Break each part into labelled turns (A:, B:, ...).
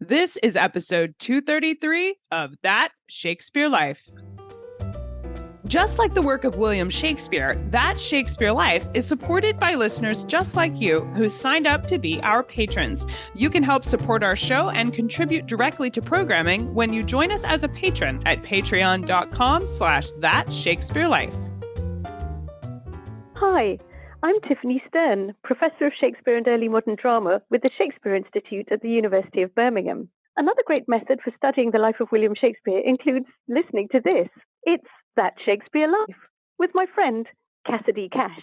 A: This is episode 233 of That Shakespeare Life. Just like the work of William Shakespeare, That Shakespeare Life is supported by listeners just like you who signed up to be our patrons. You can help support our show and contribute directly to programming when you join us as a patron at patreon.com/thatshakespearelife.
B: Hi, I'm Tiffany Stern, Professor of Shakespeare and Early Modern Drama with the Shakespeare Institute at the University of Birmingham. Another great method for studying the life of William Shakespeare includes listening to this. It's That Shakespeare Life with my friend, Cassidy Cash.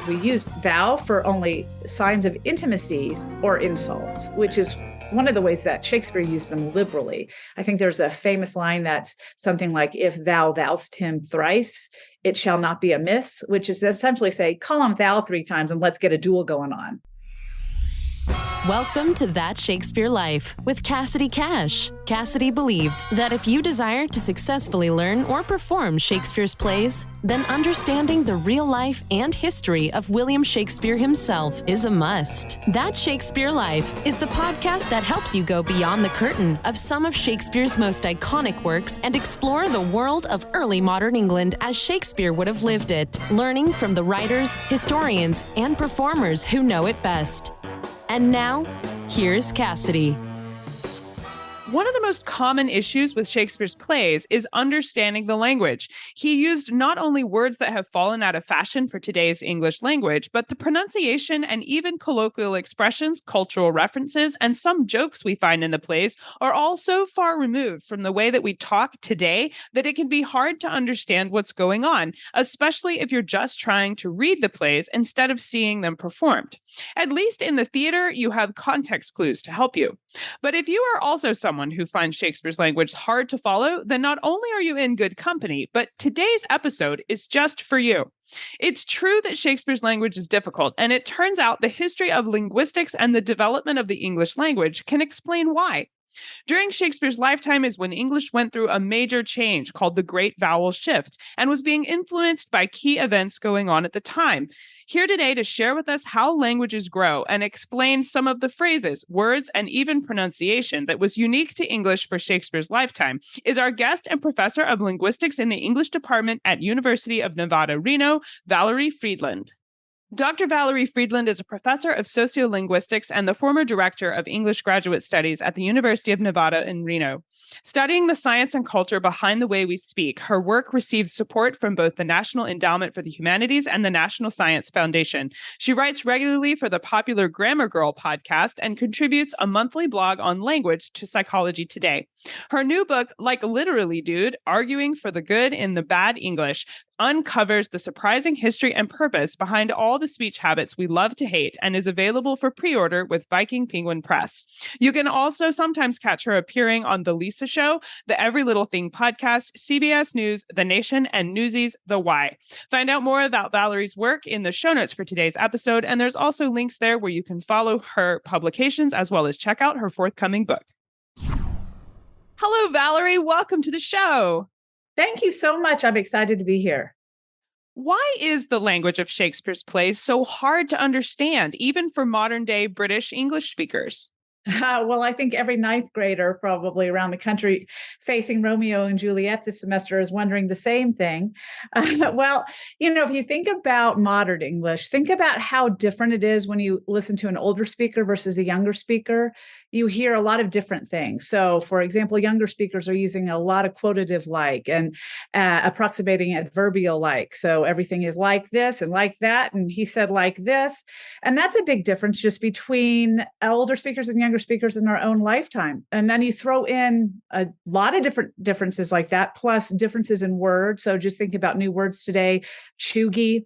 C: We used thou for only signs of intimacy or insults, which is one of the ways that Shakespeare used them liberally. I think there's a famous line that's something like, if thou thou'st him thrice, it shall not be amiss, which is essentially say, call him thou 3 times and let's get a duel going on.
D: Welcome to That Shakespeare Life with Cassidy Cash. Cassidy believes that if you desire to successfully learn or perform Shakespeare's plays, then understanding the real life and history of William Shakespeare himself is a must. That Shakespeare Life is the podcast that helps you go beyond the curtain of some of Shakespeare's most iconic works and explore the world of early modern England as Shakespeare would have lived it, learning from the writers, historians, and performers who know it best. And now, here's Cassidy.
A: One of the most common issues with Shakespeare's plays is understanding the language. He used not only words that have fallen out of fashion for today's English language, but the pronunciation and even colloquial expressions, cultural references, and some jokes we find in the plays are all so far removed from the way that we talk today that it can be hard to understand what's going on, especially if you're just trying to read the plays instead of seeing them performed. At least in the theater, you have context clues to help you. But if you are also someone who finds Shakespeare's language hard to follow, then not only are you in good company, but today's episode is just for you. It's true that Shakespeare's language is difficult, and it turns out the history of linguistics and the development of the English language can explain why. During Shakespeare's lifetime is when English went through a major change called the Great Vowel Shift and was being influenced by key events going on at the time. Here today to share with us how languages grow and explain some of the phrases, words, and even pronunciation that was unique to English for Shakespeare's lifetime is our guest and professor of linguistics in the English department at University of Nevada, Reno, Valerie Fridland. Dr. Valerie Fridland is a professor of sociolinguistics and the former director of English graduate studies at the University of Nevada in Reno. Studying the science and culture behind the way we speak, her work received support from both the National Endowment for the Humanities and the National Science Foundation. She writes regularly for the popular Grammar Girl podcast and contributes a monthly blog on language to Psychology Today. Her new book, Like Literally Dude, Arguing for the Good in the Bad English, uncovers the surprising history and purpose behind all the speech habits we love to hate and is available for pre-order with Viking Penguin Press. You can also sometimes catch her appearing on The Lisa Show, the Every Little Thing podcast, CBS News, The Nation, and Newsies' The Why. Find out more about Valerie's work in the show notes for today's episode, and there's also links there where you can follow her publications as well as check out her forthcoming book. Hello, Valerie. Welcome to the show.
C: Thank you so much. I'm excited to be here.
A: Why is the language of Shakespeare's plays so hard to understand, even for modern day British English speakers?
C: Well, I think every ninth grader probably around the country facing Romeo and Juliet this semester is wondering the same thing. Well, if you think about modern English, think about how different it is when you listen to an older speaker versus a younger speaker. You hear a lot of different things. So, for example, younger speakers are using a lot of quotative like and approximating adverbial like. So everything is like this and like that. And he said like this. And that's a big difference just between older speakers and younger speakers in our own lifetime. And then you throw in a lot of different differences like that, plus differences in words. So just think about new words today: chuggy,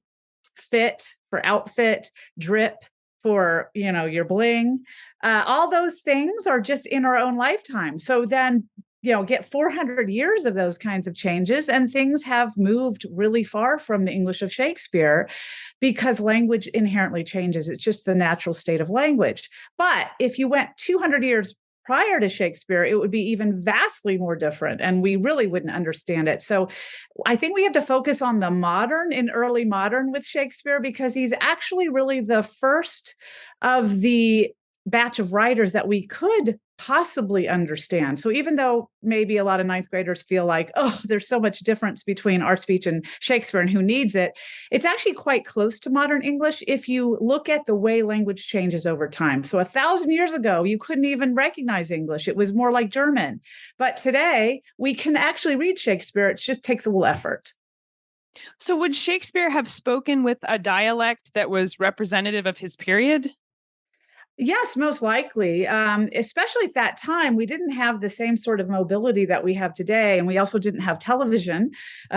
C: fit for outfit, drip for, your bling. All those things are just in our own lifetime. So then, get 400 years of those kinds of changes, and things have moved really far from the English of Shakespeare because language inherently changes. It's just the natural state of language. But if you went 200 years prior to Shakespeare, it would be even vastly more different, and we really wouldn't understand it. So I think we have to focus on the modern and early modern with Shakespeare, because he's actually really the first of the batch of writers that we could possibly understand. So even though maybe a lot of ninth graders feel like, oh, there's so much difference between our speech and Shakespeare and who needs it, it's actually quite close to modern English if you look at the way language changes over time. So 1,000 years ago, you couldn't even recognize English. It was more like German. But today, we can actually read Shakespeare. It just takes a little effort.
A: So would Shakespeare have spoken with a dialect that was representative of his period?
C: Yes, most likely. Especially at that time, we didn't have the same sort of mobility that we have today. And we also didn't have television,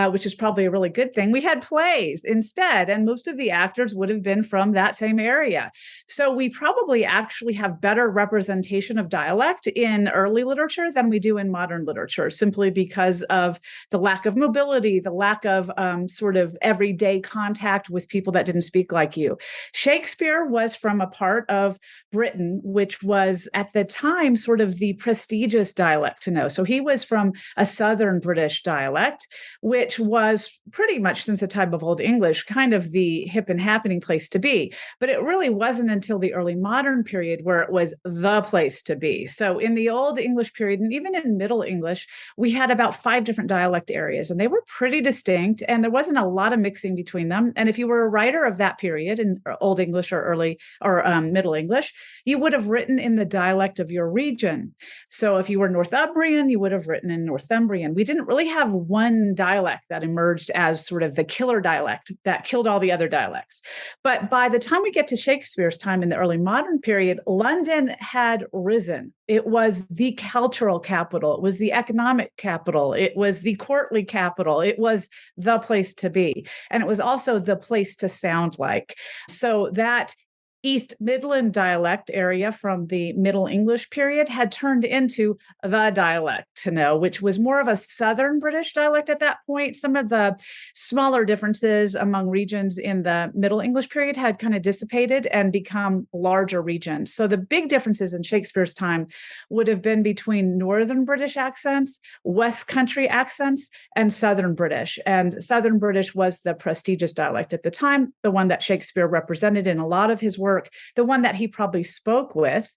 C: which is probably a really good thing. We had plays instead, and most of the actors would have been from that same area. So we probably actually have better representation of dialect in early literature than we do in modern literature, simply because of the lack of mobility, the lack of sort of everyday contact with people that didn't speak like you. Shakespeare was from a part of Britain, which was at the time sort of the prestigious dialect to know. So he was from a Southern British dialect, which was pretty much since the time of Old English, kind of the hip and happening place to be. But it really wasn't until the early modern period where it was the place to be. So in the Old English period, and even in Middle English, we had about 5 different dialect areas, and they were pretty distinct, and there wasn't a lot of mixing between them. And if you were a writer of that period in Old English or early or Middle English, you would have written in the dialect of your region. So if you were Northumbrian, you would have written in Northumbrian. We didn't really have one dialect that emerged as sort of the killer dialect that killed all the other dialects. But by the time we get to Shakespeare's time in the early modern period, London had risen. It was the cultural capital. It was the economic capital. It was the courtly capital. It was the place to be. And it was also the place to sound like. So that East Midland dialect area from the Middle English period had turned into the dialect to know, which was more of a Southern British dialect at that point. Some of the smaller differences among regions in the Middle English period had kind of dissipated and become larger regions. So the big differences in Shakespeare's time would have been between Northern British accents, West Country accents, and Southern British. And Southern British was the prestigious dialect at the time, the one that Shakespeare represented in a lot of his work, the one that he probably spoke with.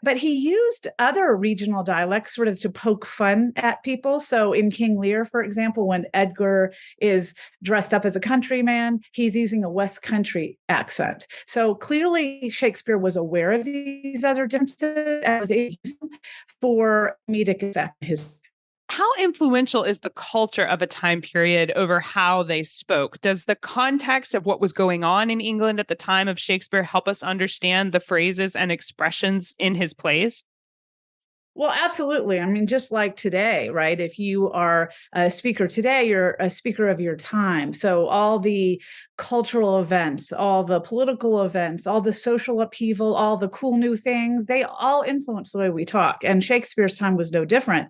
C: But he used other regional dialects sort of to poke fun at people. So in King Lear, for example, when Edgar is dressed up as a countryman, he's using a West Country accent. So clearly Shakespeare was aware of these other differences and was able to use them for comedic effect.
A: How influential is the culture of a time period over how they spoke? Does the context of what was going on in England at the time of Shakespeare help us understand the phrases and expressions in his plays?
C: Well, absolutely. I mean, just like today, right? If you are a speaker today, you're a speaker of your time. So all the cultural events, all the political events, all the social upheaval, all the cool new things, they all influence the way we talk. And Shakespeare's time was no different.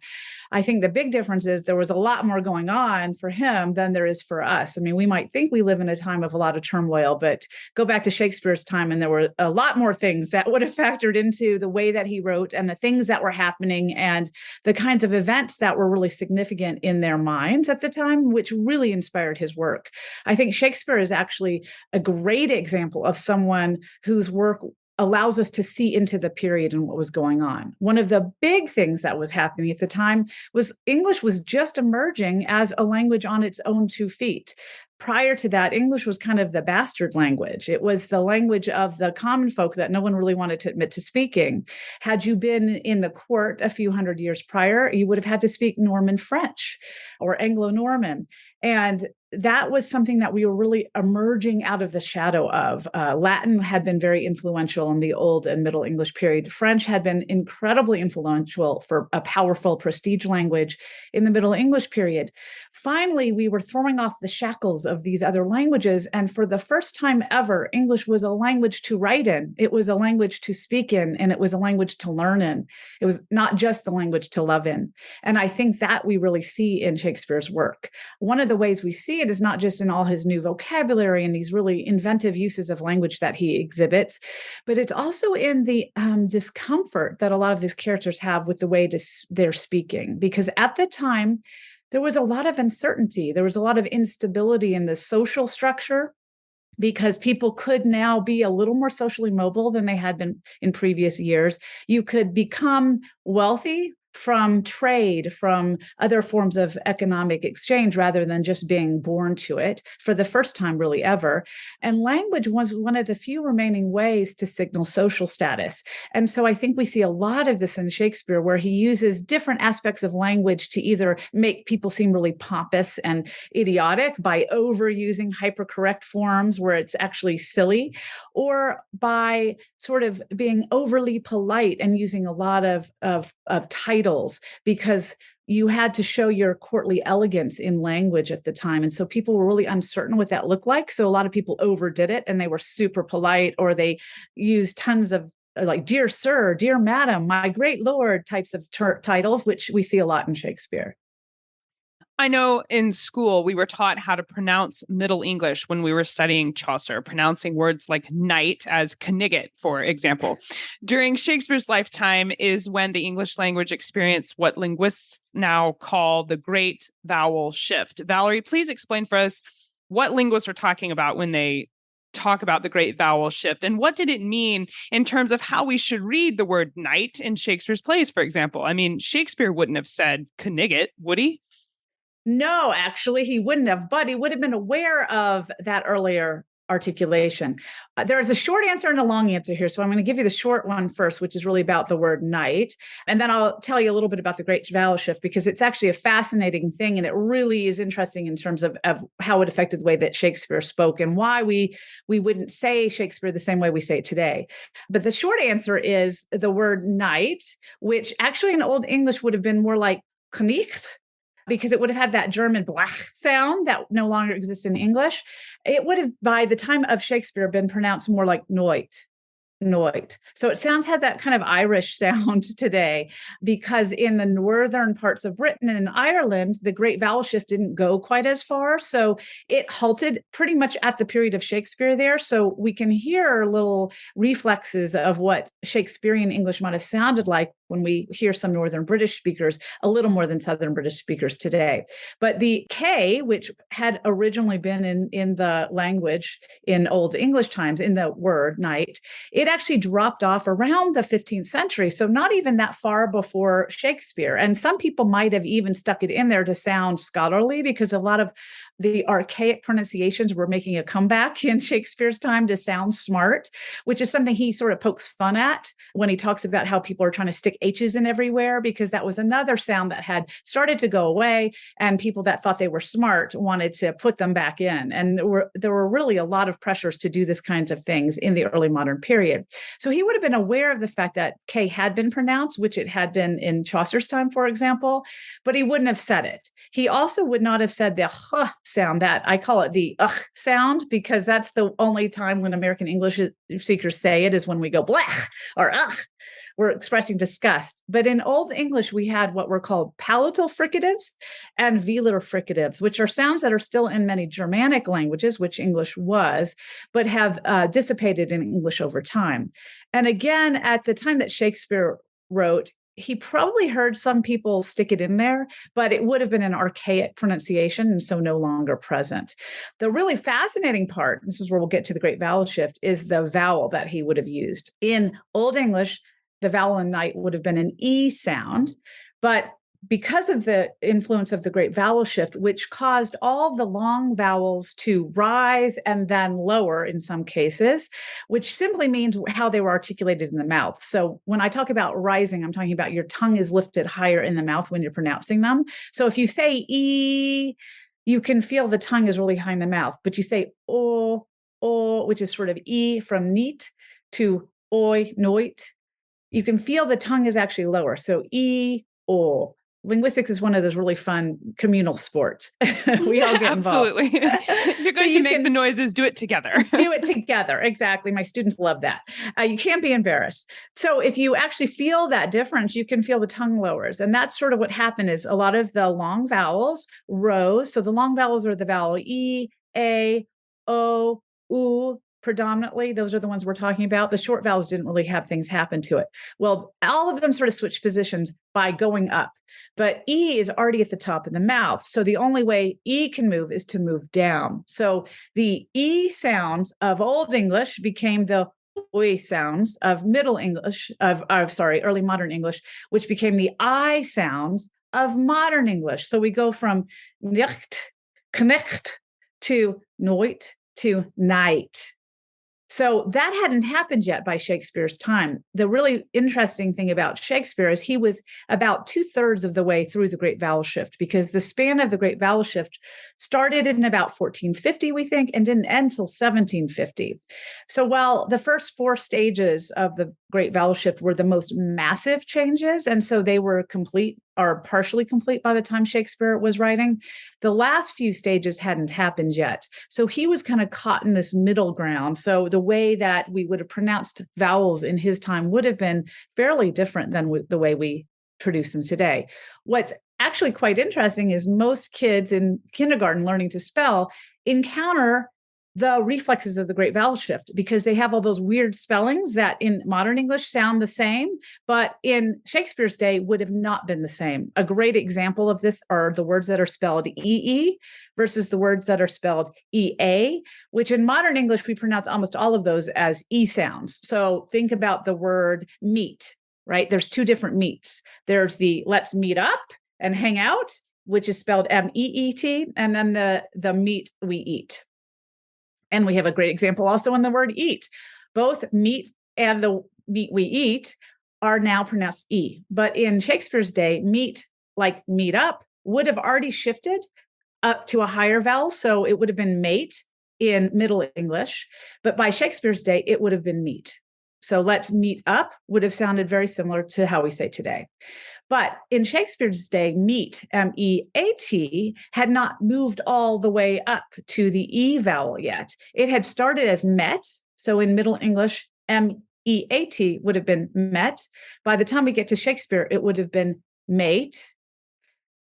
C: I think the big difference is there was a lot more going on for him than there is for us. I mean, we might think we live in a time of a lot of turmoil, but go back to Shakespeare's time and there were a lot more things that would have factored into the way that he wrote and the things that were happening and the kinds of events that were really significant in their minds at the time, which really inspired his work. I think Shakespeare is actually a great example of someone whose work allows us to see into the period and what was going on. One of the big things that was happening at the time was English was just emerging as a language on its own 2 feet. Prior to that, English was kind of the bastard language. It was the language of the common folk that no one really wanted to admit to speaking. Had you been in the court a few hundred years prior, you would have had to speak Norman French or Anglo-Norman. And that was something that we were really emerging out of the shadow of. Latin had been very influential in the Old and Middle English period. French had been incredibly influential for a powerful prestige language in the Middle English period. Finally, we were throwing off the shackles of these other languages. And for the first time ever, English was a language to write in. It was a language to speak in, and it was a language to learn in. It was not just the language to love in. And I think that we really see in Shakespeare's work. One of the ways we see see it is not just in all his new vocabulary and these really inventive uses of language that he exhibits, but it's also in the discomfort that a lot of his characters have with the way they're speaking. Because at the time, there was a lot of uncertainty. There was a lot of instability in the social structure because people could now be a little more socially mobile than they had been in previous years. You could become wealthy from trade, from other forms of economic exchange, rather than just being born to it for the first time really ever. And language was one of the few remaining ways to signal social status. And so I think we see a lot of this in Shakespeare, where he uses different aspects of language to either make people seem really pompous and idiotic by overusing hypercorrect forms where it's actually silly, or by sort of being overly polite and using a lot of titles, because you had to show your courtly elegance in language at the time. And so people were really uncertain what that looked like. So a lot of people overdid it and they were super polite, or they used tons of like, dear sir, dear madam, my great lord types of titles, which we see a lot in Shakespeare.
A: I know in school we were taught how to pronounce Middle English when we were studying Chaucer, pronouncing words like knight as knigget, for example. During Shakespeare's lifetime is when the English language experienced what linguists now call the Great Vowel Shift. Valerie, please explain for us what linguists are talking about when they talk about the Great Vowel Shift, and what did it mean in terms of how we should read the word knight in Shakespeare's plays, for example. I mean, Shakespeare wouldn't have said knigget, would he?
C: No, actually, he wouldn't have, but he would have been aware of that earlier articulation. There is a short answer and a long answer here. So I'm going to give you the short one first, which is really about the word knight. And then I'll tell you a little bit about the Great Vowel Shift, because it's actually a fascinating thing. And it really is interesting in terms of how it affected the way that Shakespeare spoke and why we wouldn't say Shakespeare the same way we say it today. But the short answer is the word knight, which actually in Old English would have been more like knicht, because it would have had that German blach sound that no longer exists in English. It would have, by the time of Shakespeare, been pronounced more like noit. So it has that kind of Irish sound today, because in the northern parts of Britain and Ireland, the Great Vowel Shift didn't go quite as far. So it halted pretty much at the period of Shakespeare there. So we can hear little reflexes of what Shakespearean English might have sounded like when we hear some Northern British speakers, a little more than Southern British speakers today. But the K, which had originally been in the language in Old English times, in the word knight, it actually dropped off around the 15th century. So not even that far before Shakespeare. And some people might have even stuck it in there to sound scholarly, because a lot of the archaic pronunciations were making a comeback in Shakespeare's time to sound smart, which is something he sort of pokes fun at when he talks about how people are trying to stick H's in everywhere, because that was another sound that had started to go away, and people that thought they were smart wanted to put them back in. And there were really a lot of pressures to do this kinds of things in the early modern period. So he would have been aware of the fact that K had been pronounced, which it had been in Chaucer's time, for example, but he wouldn't have said it. He also would not have said the huh sound, that I call it the ugh sound, because that's the only time when American English speakers say it, is when we go blech or ugh. We're expressing disgust. But in Old English, we had what were called palatal fricatives and velar fricatives, which are sounds that are still in many Germanic languages, which English was, but have dissipated in English over time. And again, at the time that Shakespeare wrote, he probably heard some people stick it in there, but it would have been an archaic pronunciation and so no longer present. The really fascinating part, this is where we'll get to the Great Vowel Shift, is the vowel that he would have used. In Old English, the vowel in knight would have been an E sound, but because of the influence of the Great Vowel Shift, which caused all the long vowels to rise and then lower in some cases, which simply means how they were articulated in the mouth. So when I talk about rising, I'm talking about your tongue is lifted higher in the mouth when you're pronouncing them. So if you say E, you can feel the tongue is really high in the mouth, but you say O, which is sort of E from neat to oi, noit, you can feel the tongue is actually lower. So E, O. linguistics is one of those really fun communal sports. We all get involved.
A: Absolutely. If you're going to make the noises, do it together.
C: Do it together. Exactly. My students love that. You can't be embarrassed. So if you actually feel that difference, you can feel the tongue lowers. And that's sort of what happened is a lot of the long vowels rose. So the long vowels are the vowel E, A, O, U, predominantly. Those are the ones we're talking about. The short vowels didn't really have things happen to it. Well, all of them sort of switched positions by going up. But E is already at the top of the mouth. So the only way E can move is to move down. So the E sounds of Old English became the Oi sounds of Middle English, early modern English, which became the I sounds of modern English. So we go from nicht, knecht, to nooit, to night. So that hadn't happened yet by Shakespeare's time. The really interesting thing about Shakespeare is he was about 2/3 of the way through the Great Vowel Shift, because the span of the Great Vowel Shift started in about 1450, we think, and didn't end until 1750. So while the first 4 stages of the Great Vowel Shift were the most massive changes, and so they were complete or partially complete by the time Shakespeare was writing, the last few stages hadn't happened yet. So he was kind of caught in this middle ground. So the way that we would have pronounced vowels in his time would have been fairly different than the way we produce them today. What's actually quite interesting is most kids in kindergarten learning to spell encounter the reflexes of the Great Vowel Shift, because they have all those weird spellings that in modern English sound the same, but in Shakespeare's day would have not been the same. A great example of this are the words that are spelled EE versus the words that are spelled EA, which in modern English, we pronounce almost all of those as E sounds. So think about the word meet, right? There's 2 different meets. There's the let's meet up and hang out, which is spelled MEET, and then the meat we eat. And we have a great example also in the word eat. Both meat and the meat we eat are now pronounced E. But in Shakespeare's day, meat, like meet up, would have already shifted up to a higher vowel. So it would have been mate in Middle English. But by Shakespeare's day, it would have been meet. So let's meet up would have sounded very similar to how we say today. But in Shakespeare's day, meet, M-E-A-T, had not moved all the way up to the E vowel yet. It had started as met. So in Middle English, M-E-A-T would have been met. By the time we get to Shakespeare, it would have been mate.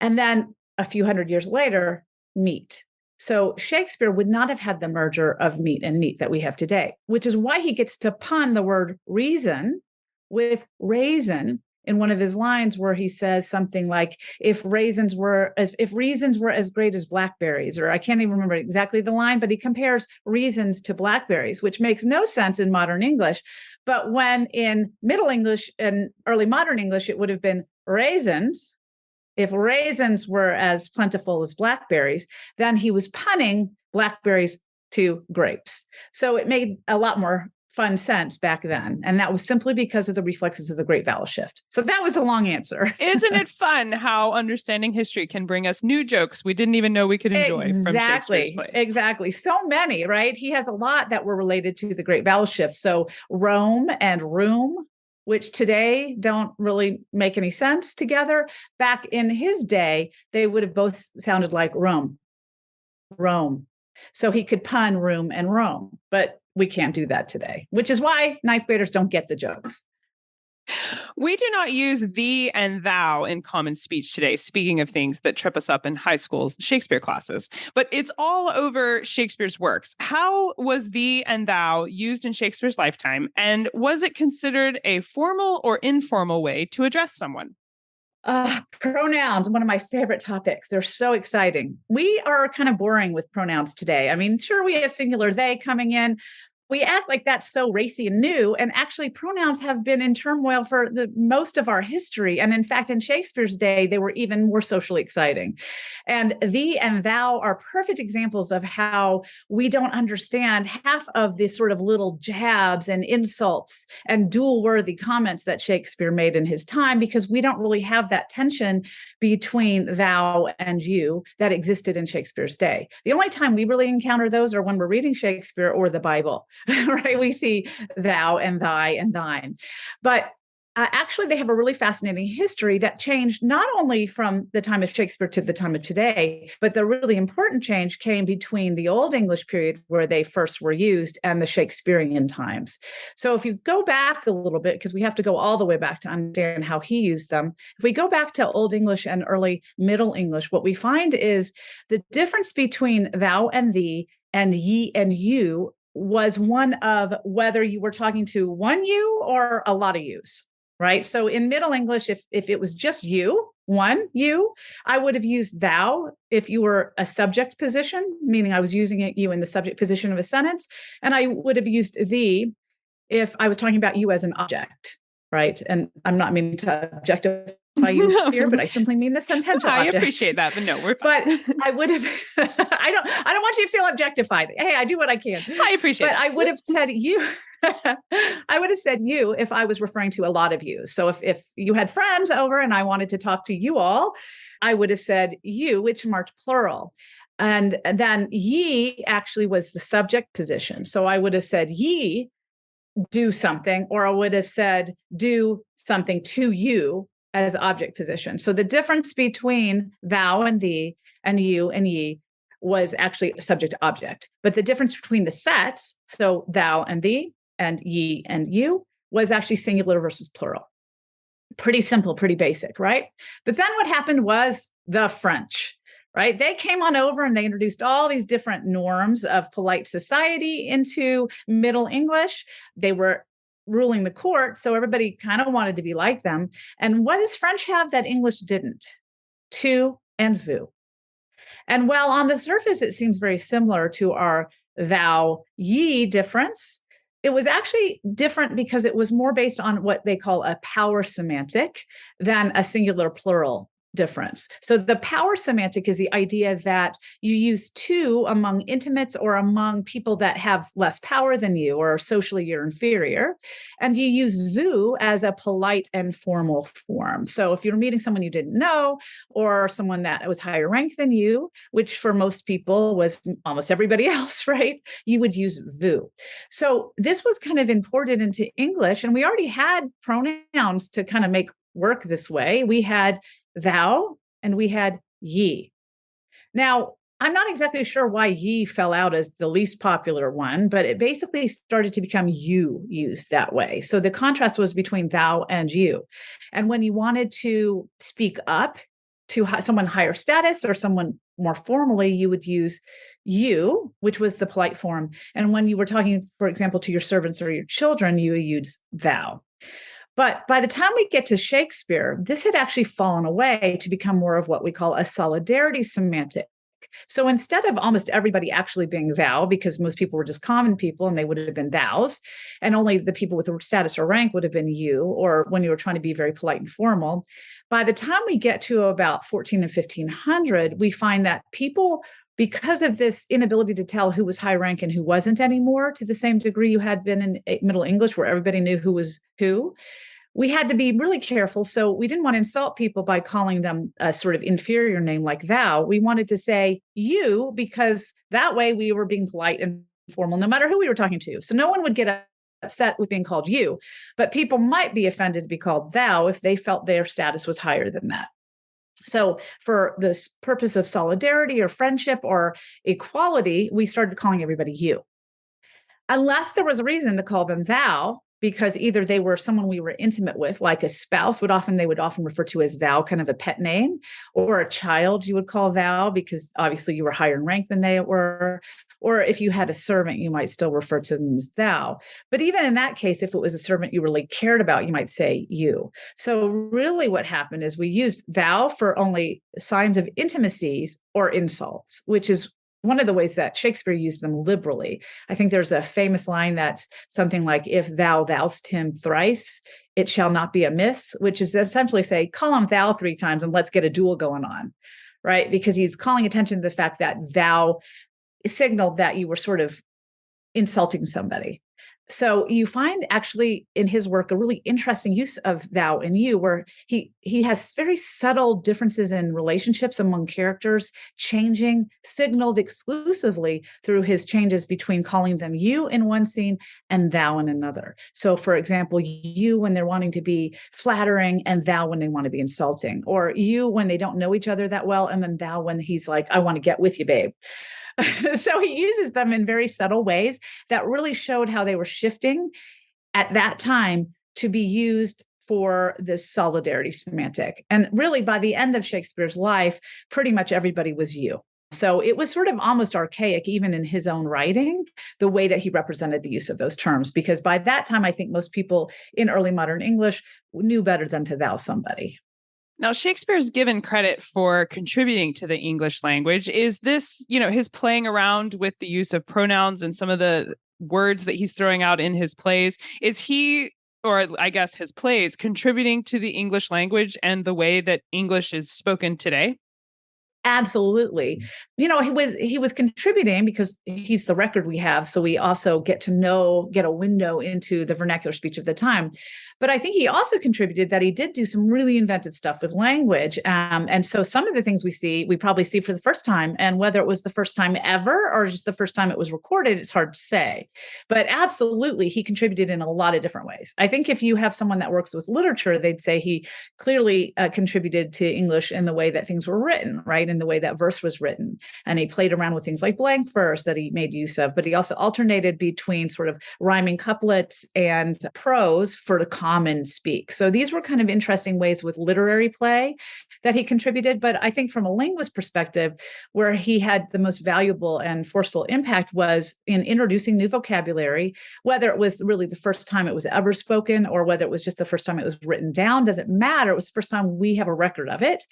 C: And then a few hundred years later, meet. So Shakespeare would not have had the merger of meat and meat that we have today, which is why he gets to pun the word reason with raisin in one of his lines, where he says something like, if reasons were as great as blackberries, or I can't even remember exactly the line, but he compares reasons to blackberries, which makes no sense in modern English. But when in Middle English and early modern English, it would have been raisins. If raisins were as plentiful as blackberries, then he was punning blackberries to grapes. So it made a lot more fun sense back then. And that was simply because of the reflexes of the Great Vowel Shift. So that was a long answer.
A: Isn't it fun how understanding history can bring us new jokes we didn't even know we could enjoy from Shakespeare's play?
C: Exactly. So many, right? He has a lot that were related to the Great Vowel Shift. So Rome and room, which today don't really make any sense together. Back in his day, they would have both sounded like Rome. So he could pun room and Rome, but we can't do that today, which is why ninth graders don't get the jokes.
A: We do not use thee and thou in common speech today, speaking of things that trip us up in high school Shakespeare classes, but it's all over Shakespeare's works. How was thee and thou used in Shakespeare's lifetime, and was it considered a formal or informal way to address someone?
C: Pronouns, one of my favorite topics. They're so exciting. We are kind of boring with pronouns today. I mean, sure, we have singular they coming in. We act like that's so racy and new. And actually, pronouns have been in turmoil for the most of our history. And in fact, in Shakespeare's day, they were even more socially exciting. And thee and thou are perfect examples of how we don't understand half of the sort of little jabs and insults and dual-worthy comments that Shakespeare made in his time, because we don't really have that tension between thou and you that existed in Shakespeare's day. The only time we really encounter those are when we're reading Shakespeare or the Bible. Right? We see thou and thy and thine. But actually, they have a really fascinating history that changed not only from the time of Shakespeare to the time of today, but the really important change came between the Old English period where they first were used and the Shakespearean times. So if you go back a little bit, because we have to go all the way back to understand how he used them, if we go back to Old English and early Middle English, what we find is the difference between thou and thee and ye and you was one of whether you were talking to one you or a lot of yous. Right. So in Middle English, if it was just you, one you, I would have used thou if you were a subject position, meaning I was using you in the subject position of a sentence. And I would have used thee if I was talking about you as an object. Right. And I'm not meaning to objectify you here, but I simply mean the sentential
A: I
C: object.
A: appreciate that, but no, we're fine.
C: But I would have, I don't want you to feel objectified. Hey, I do what I can.
A: I appreciate
C: But
A: that.
C: I would have said you. I would have said you if I was referring to a lot of you. So if you had friends over and I wanted to talk to you all, I would have said you, which marked plural. And then ye actually was the subject position. So I would have said ye do something, or I would have said do something to you as object position. So the difference between thou and thee and you and ye was actually subject object. But the difference between the sets, so thou and thee and ye and you, was actually singular versus plural. Pretty simple, pretty basic, right? But then what happened was the French, right? They came on over and they introduced all these different norms of polite society into Middle English. They were ruling the court, so everybody kind of wanted to be like them. And what does French have that English didn't? Tu and vous. And while on the surface it seems very similar to our thou ye difference, it was actually different because it was more based on what they call a power semantic than a singular plural difference. So the power semantic is the idea that you use tu among intimates or among people that have less power than you or socially you're inferior. And you use vous as a polite and formal form. So if you're meeting someone you didn't know or someone that was higher ranked than you, which for most people was almost everybody else, right? You would use vous. So this was kind of imported into English, and we already had pronouns to kind of make work this way. We had thou and we had ye. Now, I'm not exactly sure why ye fell out as the least popular one, but it basically started to become you used that way. So the contrast was between thou and you. And when you wanted to speak up to someone higher status or someone more formally, you would use you, which was the polite form. And when you were talking, for example, to your servants or your children, you would use thou. But by the time we get to Shakespeare, this had actually fallen away to become more of what we call a solidarity semantic. So instead of almost everybody actually being thou, because most people were just common people and they would have been thous, and only the people with status or rank would have been you, or when you were trying to be very polite and formal, by the time we get to about 14 and 1500, we find that people, because of this inability to tell who was high rank and who wasn't anymore, to the same degree you had been in Middle English where everybody knew who was who, we had to be really careful. So we didn't want to insult people by calling them a sort of inferior name like thou. We wanted to say you, because that way we were being polite and formal, no matter who we were talking to. So no one would get upset with being called you, but people might be offended to be called thou if they felt their status was higher than that. So for this purpose of solidarity or friendship or equality, we started calling everybody you. Unless there was a reason to call them thou, because either they were someone we were intimate with, like a spouse they would often refer to as thou, kind of a pet name, or a child you would call thou because obviously you were higher in rank than they were. Or if you had a servant, you might still refer to them as thou. But even in that case, if it was a servant you really cared about, you might say you. So really what happened is we used thou for only signs of intimacies or insults, which is one of the ways that Shakespeare used them liberally. I think there's a famous line that's something like, if thou thou'st him thrice, it shall not be amiss, which is essentially say, call him thou 3 times and let's get a duel going on, right? Because he's calling attention to the fact that thou signaled that you were sort of insulting somebody. So you find actually in his work a really interesting use of thou and you, where he has very subtle differences in relationships among characters, changing, signaled exclusively through his changes between calling them you in one scene and thou in another. So for example, you when they're wanting to be flattering and thou when they want to be insulting, or you when they don't know each other that well, and then thou when he's like, I want to get with you, babe. So he uses them in very subtle ways that really showed how they were shifting at that time to be used for this solidarity semantic. And really, by the end of Shakespeare's life, pretty much everybody was you. So it was sort of almost archaic, even in his own writing, the way that he represented the use of those terms. Because by that time, I think most people in early modern English knew better than to thou somebody.
A: Now, Shakespeare's given credit for contributing to the English language. Is this, his playing around with the use of pronouns and some of the words that he's throwing out in his plays? Is he, or I guess his plays, contributing to the English language and the way that English is spoken today?
C: Absolutely. He was contributing because he's the record we have. So we also get a window into the vernacular speech of the time. But I think he also contributed that he did do some really inventive stuff with language. And so some of the things we probably see for the first time, and whether it was the first time ever or just the first time it was recorded, it's hard to say. But absolutely, he contributed in a lot of different ways. I think if you have someone that works with literature, they'd say he clearly contributed to English in the way that things were written, right? In the way that verse was written. And he played around with things like blank verse that he made use of, but he also alternated between sort of rhyming couplets and prose for the common speak. So these were kind of interesting ways with literary play that he contributed. But I think from a linguist perspective, where he had the most valuable and forceful impact was in introducing new vocabulary, whether it was really the first time it was ever spoken or whether it was just the first time it was written down, doesn't matter. It was the first time we have a record of it.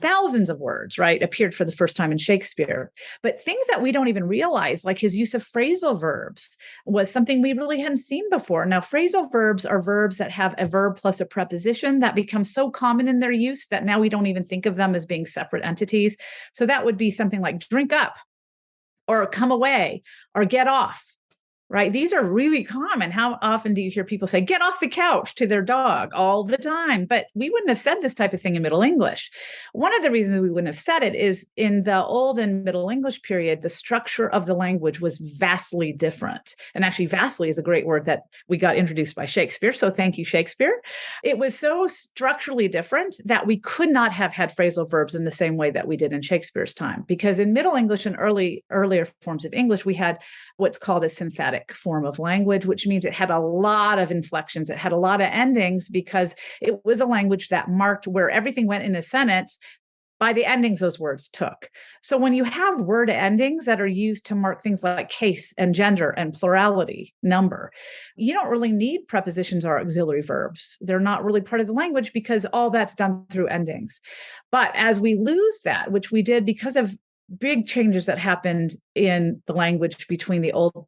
C: Thousands of words, right, appeared for the first time in Shakespeare. But things that we don't even realize, like his use of phrasal verbs, was something we really hadn't seen before. Now, phrasal verbs are verbs that have a verb plus a preposition that become so common in their use that now we don't even think of them as being separate entities. So that would be something like drink up, or come away, or get off. Right? These are really common. How often do you hear people say, get off the couch to their dog? All the time. But we wouldn't have said this type of thing in Middle English. One of the reasons we wouldn't have said it is in the Old and Middle English period, the structure of the language was vastly different. And actually, vastly is a great word that we got introduced by Shakespeare. So thank you, Shakespeare. It was so structurally different that we could not have had phrasal verbs in the same way that we did in Shakespeare's time. Because in Middle English and earlier forms of English, we had what's called a synthetic form of language, which means it had a lot of inflections. It had a lot of endings because it was a language that marked where everything went in a sentence by the endings those words took. So when you have word endings that are used to mark things like case and gender and plurality, number, you don't really need prepositions or auxiliary verbs. They're not really part of the language because all that's done through endings. But as we lose that, which we did because of big changes that happened in the language between the Old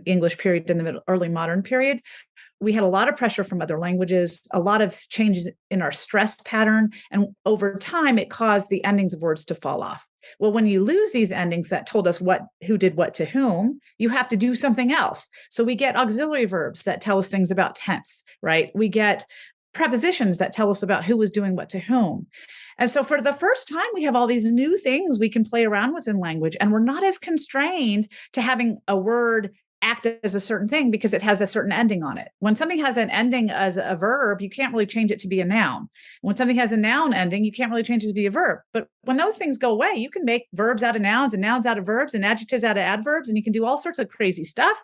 C: English period and the early modern period, we had a lot of pressure from other languages, a lot of changes in our stress pattern. And over time, it caused the endings of words to fall off. Well, when you lose these endings that told us who did what to whom, you have to do something else. So we get auxiliary verbs that tell us things about tense, right? We get prepositions that tell us about who was doing what to whom. And so for the first time, we have all these new things we can play around with in language, and we're not as constrained to having a word act as a certain thing because it has a certain ending on it. When something has an ending as a verb, you can't really change it to be a noun. When something has a noun ending, you can't really change it to be a verb. But when those things go away, you can make verbs out of nouns and nouns out of verbs and adjectives out of adverbs, and you can do all sorts of crazy stuff.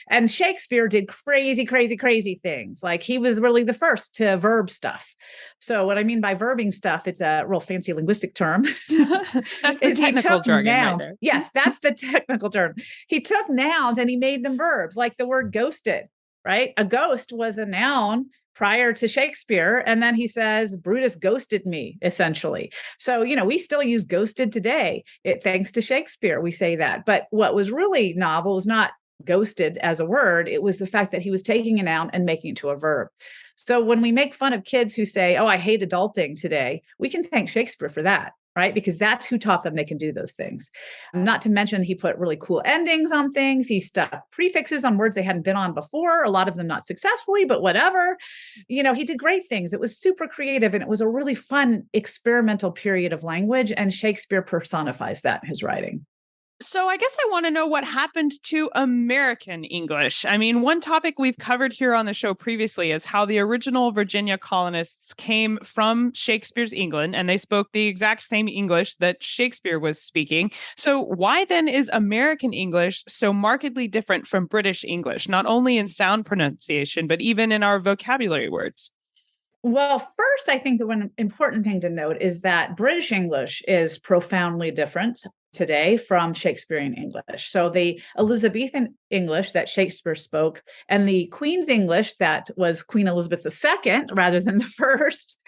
C: And Shakespeare did crazy, crazy, crazy things. Like he was really the first to verb stuff. So what I mean by verbing stuff, it's a real fancy linguistic term.
A: That's the technical jargon right there.
C: Yes, that's the technical term. He took nouns and he made them verbs, like the word ghosted, right? A ghost was a noun prior to Shakespeare. And then he says, Brutus ghosted me, essentially. So, we still use ghosted today. Thanks to Shakespeare, we say that. But what was really novel was not ghosted as a word. It was the fact that he was taking a noun and making it to a verb. So when we make fun of kids who say, oh, I hate adulting today, we can thank Shakespeare for that. right? Because that's who taught them they can do those things. Not to mention, he put really cool endings on things. He stuck prefixes on words they hadn't been on before, a lot of them not successfully, but whatever. He did great things. It was super creative, and it was a really fun experimental period of language. And Shakespeare personifies that in his writing.
A: So I guess I want to know what happened to American English. I mean, one topic we've covered here on the show previously is how the original Virginia colonists came from Shakespeare's England and they spoke the exact same English that Shakespeare was speaking. So why then is American English so markedly different from British English, not only in sound pronunciation, but even in our vocabulary words?
C: Well, first, I think the one important thing to note is that British English is profoundly different today from Shakespearean English. So the Elizabethan English that Shakespeare spoke and the Queen's English that was Queen Elizabeth II rather than the first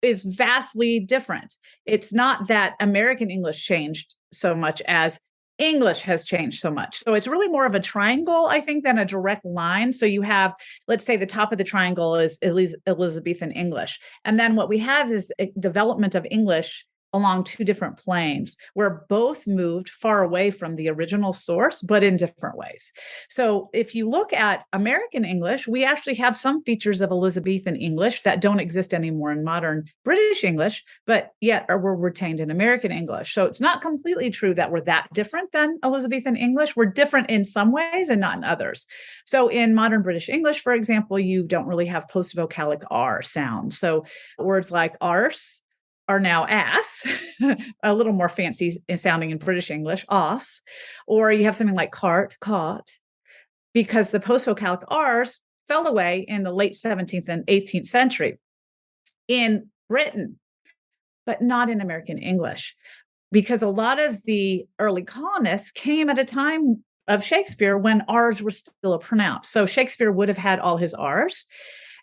C: is vastly different. It's not that American English changed so much as English has changed so much. So it's really more of a triangle, I think, than a direct line. So you have, let's say the top of the triangle is Elizabethan English. And then what we have is a development of English along two different planes where both moved far away from the original source, but in different ways. So if you look at American English, we actually have some features of Elizabethan English that don't exist anymore in modern British English, but yet were retained in American English. So it's not completely true that we're that different than Elizabethan English. We're different in some ways and not in others. So in modern British English, for example, you don't really have post-vocalic R sound. So words like arse are now ass, a little more fancy sounding in British English, os, or you have something like cart, caught, because the post-vocalic R's fell away in the late 17th and 18th century in Britain, but not in American English, because a lot of the early colonists came at a time of Shakespeare when R's were still pronounced. So Shakespeare would have had all his R's.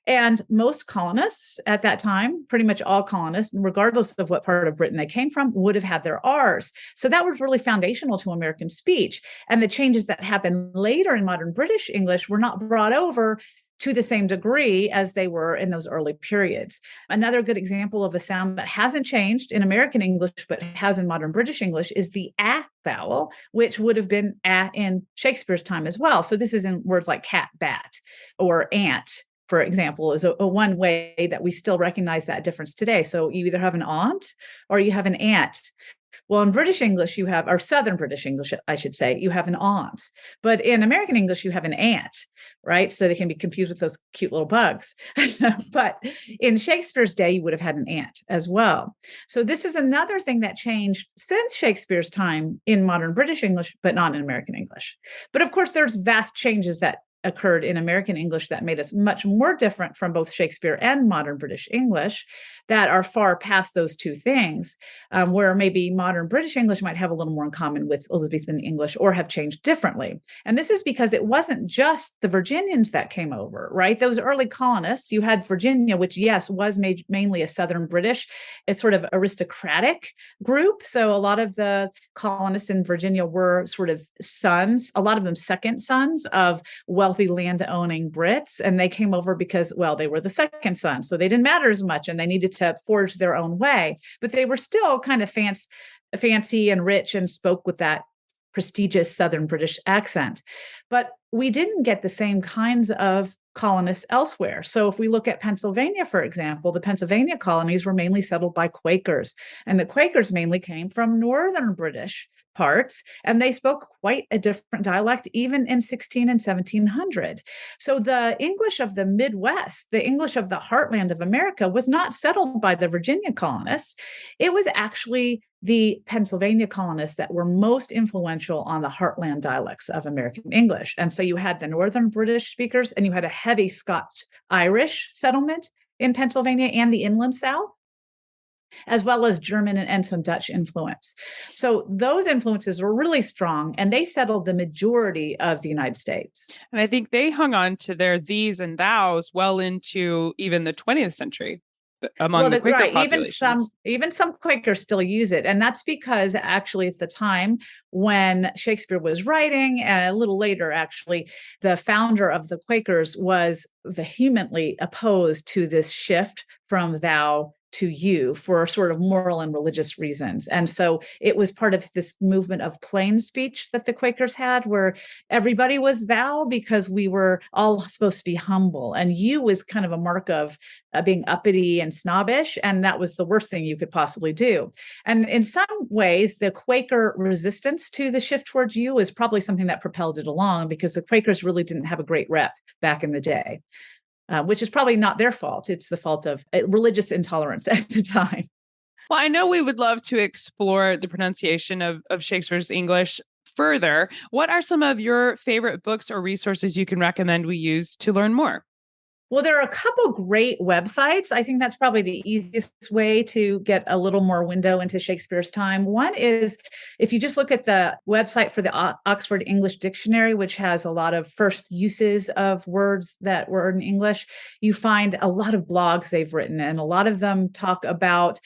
C: And most colonists at that time, pretty much all colonists, regardless of what part of Britain they came from, would have had their R's. So that was really foundational to American speech. And the changes that happened later in modern British English were not brought over to the same degree as they were in those early periods. Another good example of a sound that hasn't changed in American English, but has in modern British English is the A vowel, which would have been A in Shakespeare's time as well. So this is in words like cat, bat, or ant, for example, is a one way that we still recognize that difference today. So you either have an aunt or you have an aunt. Well, in British English, you have, or Southern British English, I should say, you have an aunt. But in American English, you have an aunt, right? So they can be confused with those cute little bugs. But in Shakespeare's day, you would have had an aunt as well. So this is another thing that changed since Shakespeare's time in modern British English, but not in American English. But of course, there's vast changes that occurred in American English that made us much more different from both Shakespeare and modern British English that are far past those two things, where maybe modern British English might have a little more in common with Elizabethan English or have changed differently. And this is because it wasn't just the Virginians that came over, right? Those early colonists, you had Virginia, which, yes, was mainly a Southern British, a sort of aristocratic group. So a lot of the colonists in Virginia were sort of sons, a lot of them second sons of wealthy land-owning Brits, and they came over because, well, they were the second son, so they didn't matter as much, and they needed to forge their own way. But they were still kind of fancy and rich and spoke with that prestigious Southern British accent. But we didn't get the same kinds of colonists elsewhere. So if we look at Pennsylvania, for example, the Pennsylvania colonies were mainly settled by Quakers, and the Quakers mainly came from Northern British parts, and they spoke quite a different dialect even in 16 and 1700. So the English of the Midwest, the English of the heartland of America, was not settled by the Virginia colonists. It was actually the Pennsylvania colonists that were most influential on the heartland dialects of American English. And so you had the Northern British speakers, and you had a heavy Scotch-Irish settlement in Pennsylvania and the Inland South, as well as German and some Dutch influence. So those influences were really strong, and they settled the majority of the United States.
A: And I think they hung on to their these and thous well into even the 20th century among the Quaker populations.
C: Even some Quakers still use it. And that's because actually at the time when Shakespeare was writing, a little later, actually, the founder of the Quakers was vehemently opposed to this shift from thou to you for sort of moral and religious reasons. And so it was part of this movement of plain speech that the Quakers had, where everybody was thou because we were all supposed to be humble. And you was kind of a mark of being uppity and snobbish. And that was the worst thing you could possibly do. And in some ways, the Quaker resistance to the shift towards you is probably something that propelled it along, because the Quakers really didn't have a great rep back in the day. Which is probably not their fault. It's the fault of religious intolerance at the time.
A: Well, I know we would love to explore the pronunciation of Shakespeare's English further. What are some of your favorite books or resources you can recommend we use to learn more?
C: Well, there are a couple great websites. I think that's probably the easiest way to get a little more window into Shakespeare's time. One is if you just look at the website for the Oxford English Dictionary, which has a lot of first uses of words that were in English, you find a lot of blogs they've written, and a lot of them talk about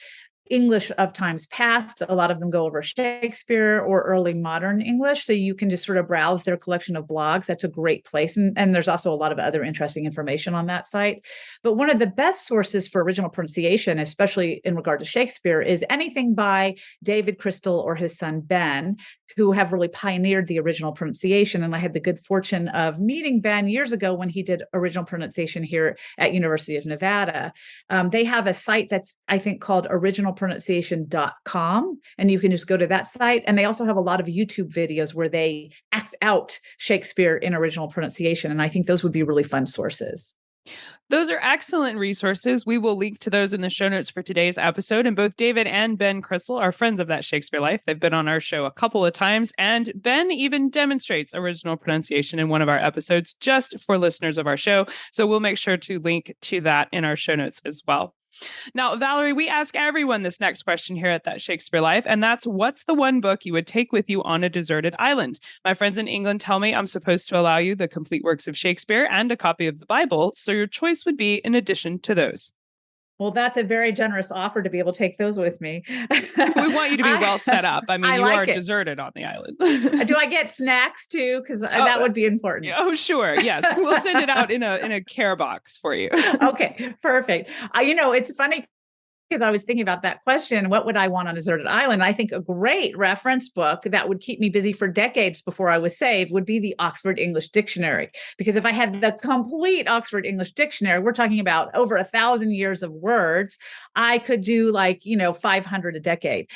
C: English of times past. A lot of them go over Shakespeare or early modern English. So you can just sort of browse their collection of blogs. That's a great place. And there's also a lot of other interesting information on that site. But one of the best sources for original pronunciation, especially in regard to Shakespeare, is anything by David Crystal or his son Ben, who have really pioneered the original pronunciation. And I had the good fortune of meeting Ben years ago when he did original pronunciation here at University of Nevada. They have a site that's, I think, called originalpronunciation.com. And you can just go to that site. And they also have a lot of YouTube videos where they act out Shakespeare in original pronunciation. And I think those would be really fun sources.
A: Those are excellent resources. We will link to those in the show notes for today's episode. And both David and Ben Crystal are friends of That Shakespeare Life. They've been on our show a couple of times, and Ben even demonstrates original pronunciation in one of our episodes just for listeners of our show. So we'll make sure to link to that in our show notes as well. Now, Valerie, we ask everyone this next question here at That Shakespeare Life, and that's, what's the one book you would take with you on a deserted island? My friends in England tell me I'm supposed to allow you the complete works of Shakespeare and a copy of the Bible, so your choice would be in addition to those.
C: Well, that's a very generous offer to be able to take those with me.
A: We want you to be well set up. I mean, you are deserted on the island.
C: Do I get snacks too? Because that would be important.
A: Oh, sure. Yes. We'll send it out in a care box for you.
C: Okay, perfect. It's funny, because I was thinking about that question, what would I want on a deserted island? I think a great reference book that would keep me busy for decades before I was saved would be the Oxford English Dictionary. Because if I had the complete Oxford English Dictionary, we're talking about over 1,000 years of words, I could do 500 a decade.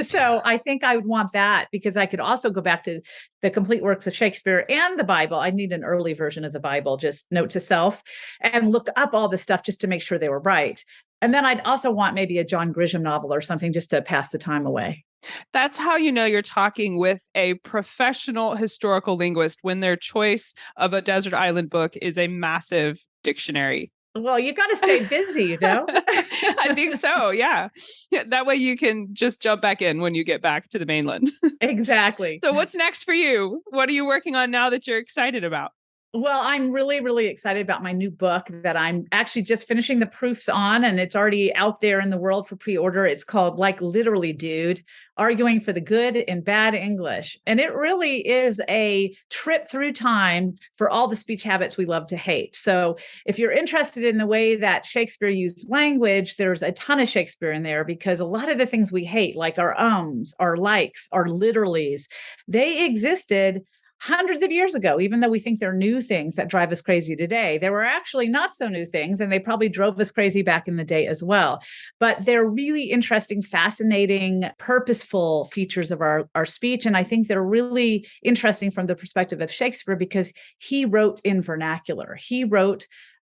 C: So I think I would want that, because I could also go back to the complete works of Shakespeare and the Bible. I need an early version of the Bible, just note to self, and look up all the stuff just to make sure they were right. And then I'd also want maybe a John Grisham novel or something just to pass the time away.
A: That's how you know you're talking with a professional historical linguist, when their choice of a desert island book is a massive dictionary.
C: Well, you got to stay busy,
A: I think so. Yeah. That way you can just jump back in when you get back to the mainland.
C: Exactly.
A: So what's next for you? What are you working on now that you're excited about?
C: Well, I'm really, really excited about my new book that I'm actually just finishing the proofs on, and it's already out there in the world for pre-order. It's called Like Literally Dude, Arguing for the Good in Bad English. And it really is a trip through time for all the speech habits we love to hate. So if you're interested in the way that Shakespeare used language, there's a ton of Shakespeare in there, because a lot of the things we hate, like our ums, our likes, our literallys, they existed hundreds of years ago. Even though we think they're new things that drive us crazy today, they were actually not so new things, and they probably drove us crazy back in the day as well. But they're really interesting, fascinating, purposeful features of our speech. And I think they're really interesting from the perspective of Shakespeare, because he wrote in vernacular. He wrote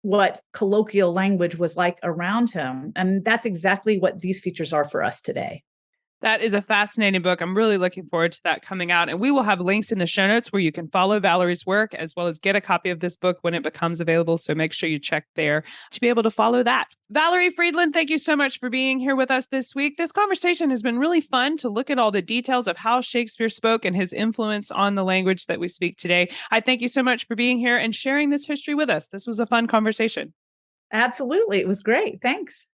C: what colloquial language was like around him. And that's exactly what these features are for us today.
A: That is a fascinating book. I'm really looking forward to that coming out. And we will have links in the show notes where you can follow Valerie's work, as well as get a copy of this book when it becomes available. So make sure you check there to be able to follow that. Valerie Fridland, thank you so much for being here with us this week. This conversation has been really fun to look at all the details of how Shakespeare spoke and his influence on the language that we speak today. I thank you so much for being here and sharing this history with us. This was a fun conversation.
C: Absolutely. It was great. Thanks.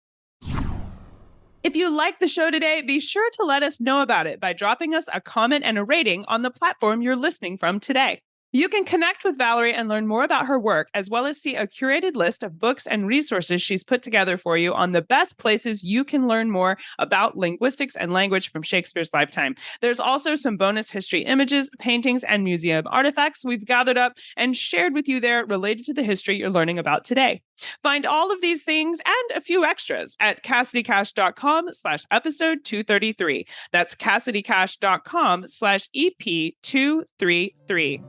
A: If you like the show today, be sure to let us know about it by dropping us a comment and a rating on the platform you're listening from today. You can connect with Valerie and learn more about her work, as well as see a curated list of books and resources she's put together for you on the best places you can learn more about linguistics and language from Shakespeare's lifetime. There's also some bonus history images, paintings, and museum artifacts we've gathered up and shared with you there related to the history you're learning about today. Find all of these things and a few extras at CassidyCash.com/episode 233. That's CassidyCash.com/EP233.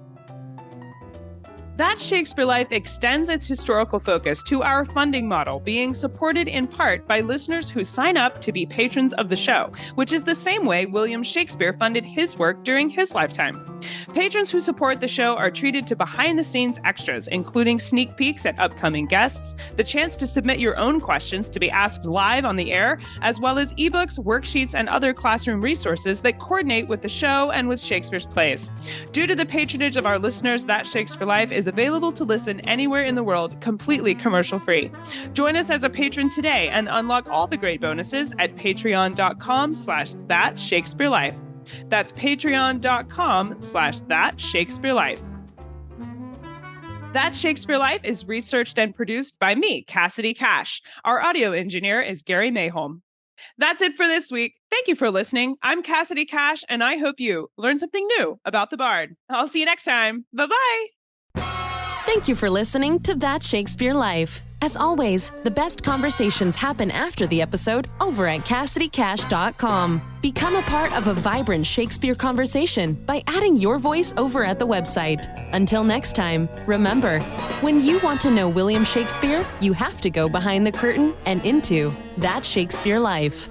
A: That Shakespeare Life extends its historical focus to our funding model, being supported in part by listeners who sign up to be patrons of the show, which is the same way William Shakespeare funded his work during his lifetime. Patrons who support the show are treated to behind-the-scenes extras, including sneak peeks at upcoming guests, the chance to submit your own questions to be asked live on the air, as well as ebooks, worksheets, and other classroom resources that coordinate with the show and with Shakespeare's plays. Due to the patronage of our listeners, That Shakespeare Life is available to listen anywhere in the world, completely commercial-free. Join us as a patron today and unlock all the great bonuses at patreon.com/thatshakespearelife. That's patreon.com/thatshakespearelife. That Shakespeare Life is researched and produced by me, Cassidy Cash. Our audio engineer is Gary Mayholm. That's it for this week. Thank you for listening. I'm Cassidy Cash, and I hope you learned something new about the Bard. I'll see you next time. Bye-bye.
D: Thank you for listening to That Shakespeare Life. As always, the best conversations happen after the episode over at CassidyCash.com. Become a part of a vibrant Shakespeare conversation by adding your voice over at the website. Until next time, remember, when you want to know William Shakespeare, you have to go behind the curtain and into That Shakespeare Life.